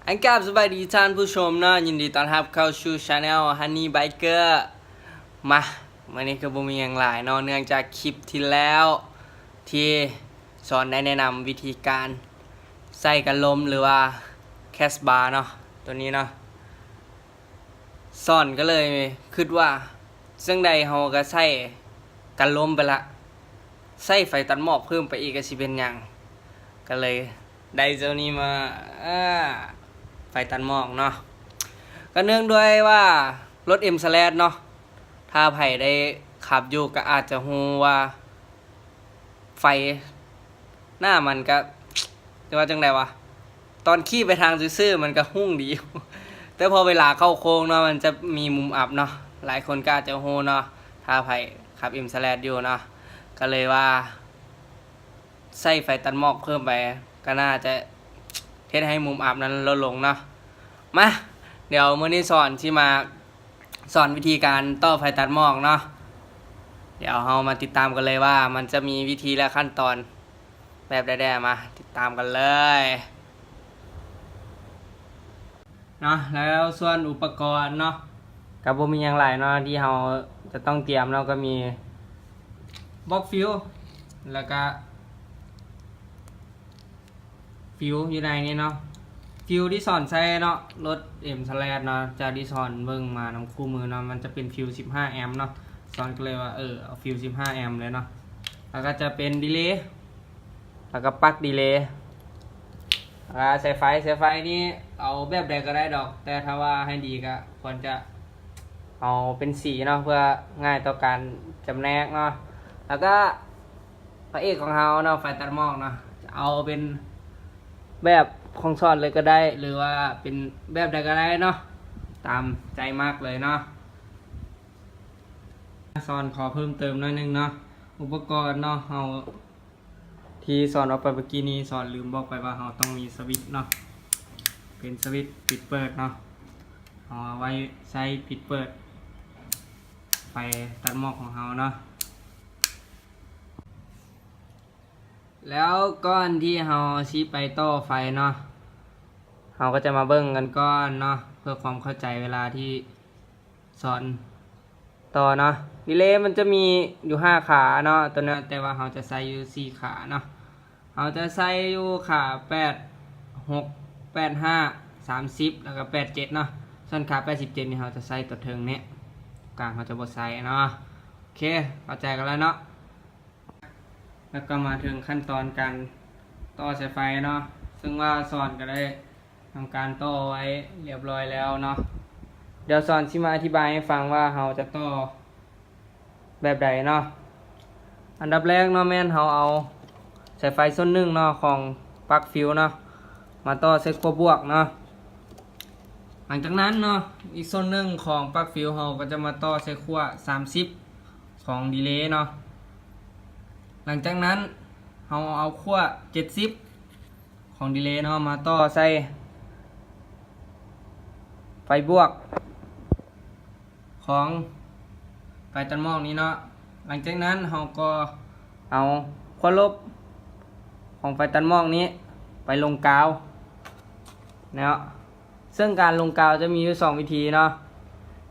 อันกับสบายดีท่านผู้ชมเนาะยินดีต้อนรับเข้าสู่ช anel Honey Biker มาวันนี้ก็บ่มีอย่างหลายเนาะเนื่องจากคลิปที่แล้วที่สอนได้แนะนำวิธีการใส่กันลมหรือว่าแคสบาร์เนาะตัวนี้เนาะสอนก็เลยคิดว่าซึ่งใดเฮาก็ใส่กันลมไปละใส่ไฟตัดหมอกเพิ่มไปอีกก็สิเป็นหยังก็เลยได้เจ้านี้มาไฟตัดหมอกเนาะก็เนื่องด้วยว่ารถ M Slash เนาะถ้าไผได้ขับอยู่ก็อาจจะฮู้ว่าไฟหน้ามันก็จะว่าจังไดวะตอนขี่ไปทางซื่อๆมันก็หุ่งดี แต่พอเวลาเข้าโค้งเนาะมันจะมีมุมอับเนาะหลายคนก็อาจจะฮู้เนาะถ้าไผขับ M Slash อยู่เนาะก็เลยว่าใส่ไฟตัดหมอกเพิ่มไปก็น่าจะเทศให้มุมอับนั้นลดลงเนาะมาเดี๋ยวมื้อนี้สอนวิธีการต่อไฟตัดหมอกเนาะเดี๋ยวเรามาติดตามกันเลยว่ามันจะมีวิธีและขั้นตอนแบบใดๆมาติดตามกันเลยเนาะแล้วส่วนอุปกรณ์เนาะกับบ่มีอย่างไรเนาะที่เราจะต้องเตรียมเนาะก็มีบล็อกฟิวแล้วก็ฟิวอยู่ในนี้เนาะฟิวที่สอนใช้เนาะรถ M Slash เนาะจะที่สอนเบิ่งมานำคู่มือเนาะมันจะเป็นฟิว15แอมป์เนาะสอนก็เลยว่าเอาฟิว15แอมป์เลยเนาะแล้วก็จะเป็นดีเลย์แล้วก็ปลั๊กดีเลย์สายไฟนี่เอาแบบใดก็ได้ดอกแต่ถ้าว่าให้ดีก็ควรจะเอาเป็นสีเนาะเพื่อง่ายต่อการจำแนกเนาะแล้วก็พระเอกของเราเนาะไฟตัดหมอกเนาะจะเอาเป็นแบบของสอนเลยก็ได้หรือว่าเป็นแบบใดก็ได้เนาะตามใจมากเลยเนาะสอนขอเพิ่มเติมหน่อยนึงเนาะอุปกรณ์เนาะเราที่สอนเอาไปเมื่อกี้นี้สอนลืมบอกไปว่าเราต้องมีสวิตช์เนาะเป็นสวิตช์ปิดเปิดเนาะเอาไว้ใช้ปิดเปิดไฟตัดหมอกของเราเนาะแล้วก้อนที่เราชี้ไปต่อไฟเนาะเราก็จะมาเบิ่งกันก้อนเนาะเพื่อความเข้าใจเวลาที่สอนต่อเนาะดีเลย์มันจะมีอยู่5ขาเนาะตัวนี้แต่ว่าเราจะใส่อยู่4ขาเนาะเราจะใส่อยู่ขา8 6 8 5 30แล้วก็87เนาะส่วนขา87นี่เราจะใส่ตัวเทิงนี้กลางเราจะบ่ใส่เนาะโอเคเข้าใจกันแล้วเนาะแล้วก็มาถึงขั้นตอนการต่อสายไฟเนาะซึ่งว่าสอนก็ได้ทำการต่อไว้เรียบร้อยแล้วเนาะเดี๋ยวสอนสิมาอธิบายให้ฟังว่าเราจะต่อแบบใดเนาะอันดับแรกเนาะแม่นเราเอาสายไฟส้นหนึ่งเนาะของปลั๊กฟิวเนาะมาต่อใส่ขั้วบวกเนาะหลังจากนั้นเนาะอีกส้นหนึ่งของปลั๊กฟิวเราก็จะมาต่อใส่ขั้ว30ของดีเลย์เนาะหลังจากนั้นเราเอาขั้ว70ของดีเลย์เนาะมาต่อใส่ไฟบวกของไฟตัดหมอกนี้เนาะหลังจากนั้นเราก็เอาขั้วลบของไฟตัดหมอกนี้ไปลงกาวเนาะซึ่งการลงกาวจะมีอยู่2วิธีเนาะ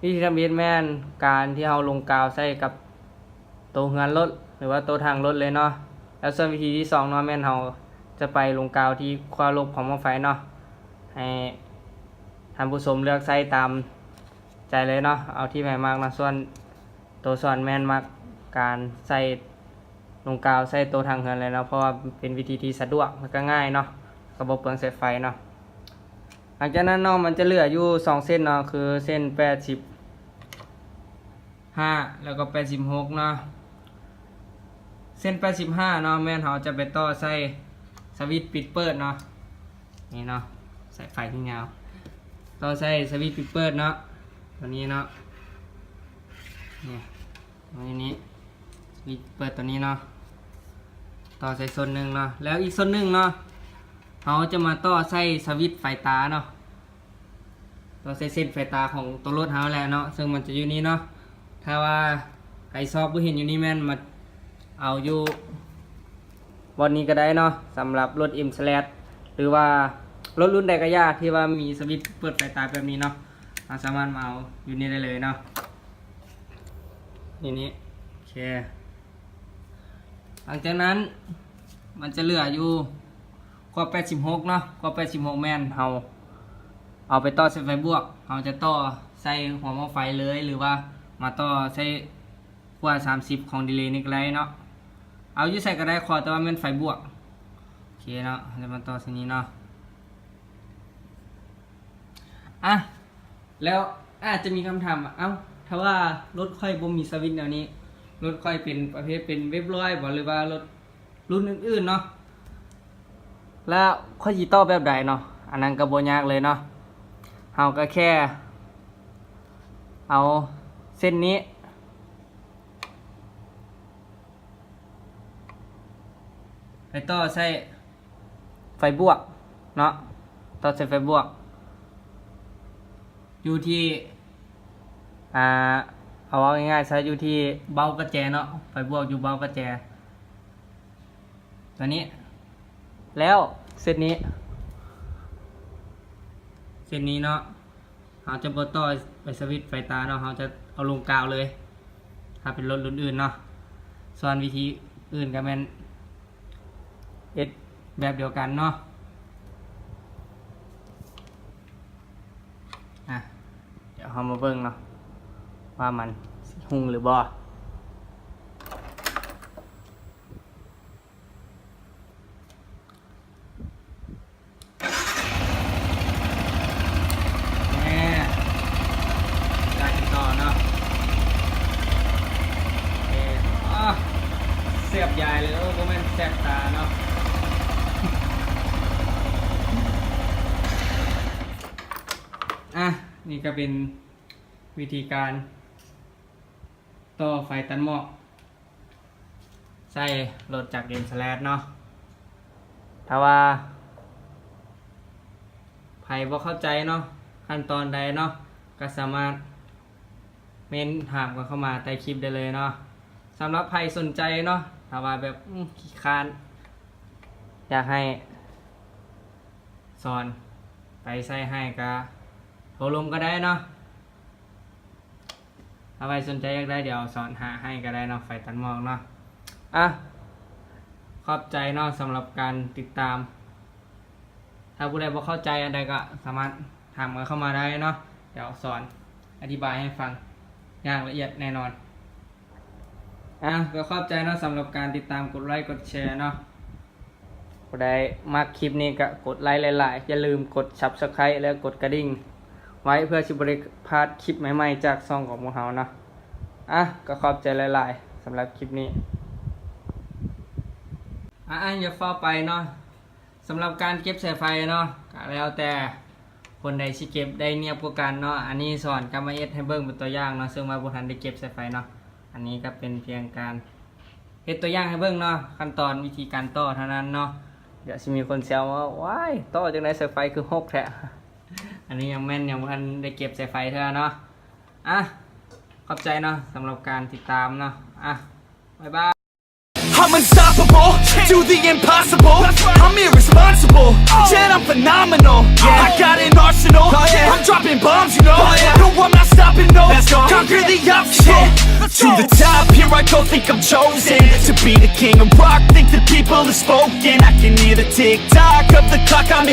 วิธีทำเบสแมนการที่เราลงกาวใส่กับตัวเฮือนรถหรือว่าตัวทางรถเลยเนาะแล้วส่วนวิธีที่2เนาะแม่นเราจะไปลงกาวที่ขั้วลบของหม้อไฟเนาะให้ท่านผู้ชมเลือกใส่ตามใจเลยเนาะเอาที่แม่มากนะส่วนตัวสอนแม่นมากการใส่ลงกาวใส่ตัวทางเฮือนเลยเนาะเพราะว่าเป็นวิธีที่สะดวกมันก็ง่ายเนาะกระบบเปลืองสายไฟเนาะหลังจากนั้นเนาะมันจะเหลืออยู่2เส้นเนาะคือเส้น85แล้วก็86เนาะเส้น85เนาะแม่นเราจะไปต่อใส่สวิตช์ปิดเปิดเนาะนี่เนาะสายไฟที่ยาวต่อใส่สวิตช์ปิดเปิดเนาะตัวนี้เนาะนี่ตัวนี้สวิตช์เปิดตัวนี้เนาะต่อใส่ส่วนหนึ่งเนาะแล้วอีกส่วนหนึ่งเนาะเราจะมาต่อใส่สวิตช์ไฟตาเนาะต่อใส่เส้นไฟตาของตัวรถเฮาแหละเนาะซึ่งมันจะอยู่นี้เนาะถ้าว่าใครชอบผู้เห็นอยู่นี่แม่นมาเอาอยู่บนนี้ก็ได้เนาะสำหรับรถ M Slash หรือว่า รถรุ่นใดก็ยากที่ว่ามีสวิตช์เปิดไฟตายแบบนี้เนาะเราสามารถมาเอาอยู่นี่ได้เลยเนาะนี่โอเคหลังจากนั้นมันจะเหลืออยู่กว่า86เนาะกว่า86แม่นเอาไปต่อใส่ไฟบวกเราจะต่อใส่หัวหม้อไฟเลยหรือว่ามาต่อใส่ขั้ว30ของดีเลย์นี่ก็ได้เนาะเอาอยู่ใส่ก็ได้ขอแต่ว่ามันไฟบวกโอเคเนาะจะมาต่อเส้นนี้เนาะแล้วอาจจะมีคำถามถ้าว่ารถค่อยบ่มีสวิตช์แนวนี้รถค่อยเป็นประเภทเป็นเว็บร้อยบ่หรือว่ารถรุ่นอื่นๆเนาะแล้วค่อยสิต่อแบบใดเนาะอันนั้นก็บ่ยากเลยเนาะเฮาก็แค่เอาเส้นนี้ไปต่อใส่ไฟบวกเนาะต่อใส่ไฟบวกอยู่ที่เอาง่ายๆใช้อยู่ที่เบ้ากระแจเนาะไฟบวกอยู่เบ้ากระแจตัวนี้แล้วเส้นนี้เนาะเราจะบดต่อไปสวิตช์ไฟตาเนาะเราจะเอาลงกาวเลยถ้าเป็นรถรุ่นอื่นเนาะส่วนวิธีอื่นก็เป็นแบบเดียวกันเนาะเดี๋ยวเรามาเบิ่งเนาะว่ามันหุ่งหรือบ่เสียบใหญ่เลยก็ไม่แสบตาเนาะนี่ก็เป็นวิธีการต่อไฟตันหม้อใส่รถจากเดนสแลดเนาะถ้าว่าใครบ่เข้าใจเนาะขั้นตอนใดเนาะก็สามารถเม้นถามกันเข้ามาใต้คลิปได้เลยเนาะสำหรับใครสนใจเนาะถ้าว่าแบบขี้คร้านอยากให้สอนไปใส่ให้ก็โทรลมก็ได้เนาะถ้าใครสนใจอยากได้เดี๋ยวสอนหาให้ก็ได้เนาะไฟตันหม้อเนาะขอบใจเนาะสำหรับการติดตามถ้าผู้ใดบ่เข้าใจอะไรก็สามารถถามกันเข้ามาได้เนาะเดี๋ยวสอนอธิบายให้ฟังอย่างละเอียดแน่นอนก็ขอบใจเนาะสำหรับการติดตามกดไลค์กดแชร์เนาะผู้ใดมักคลิปนี้ก็กดไลค์หลายๆอย่าลืมกด Subscribe แล้วกดกระดิ่งไว้เพื่อสิบ่ได้พลาดคลิปใหม่ๆจากช่องของพวกเราเนาะก็ขอบใจหลายๆสำหรับคลิปนี้อย่าเฝ้าไปเนาะสำหรับการเก็บสายไฟเนาะก็แล้วแต่คนใดสิเก็บได้เนียบกว่ากันเนาะอันนี้สอนกรรมให้เบิ่งเป็นตัวอย่างเนาะซึ่งว่าบ่ทันได้เก็บสายไฟเนาะอันนี้ก็เป็นเพียงการเฮ็ดตัวอย่างให้เบิ่งเนาะขั้นตอนวิธีการต่อเท่านั้นเนาะเดี๋ยวสิมีคนแซวว่าว้ายต่อจังได๋สายไฟคือหกแท้ อันนี้ยังแม่นยังบ่ทันได้เก็บสายไฟเท่าเนาะขอบใจเนาะสำหรับการติดตามเนาะบ๊ายบาย I'm unstoppable, do the impossible. I'm irresponsible, yet I'm phenomenal. I got an arsenal, I'm dropping bombs, you know. No, I'm not stopping, no. Conquer the obstacle. To the top, here I go, think I'm chosen to be the king of rock. Think the people have spoken. I can hear the tick tock of the clock. I'm in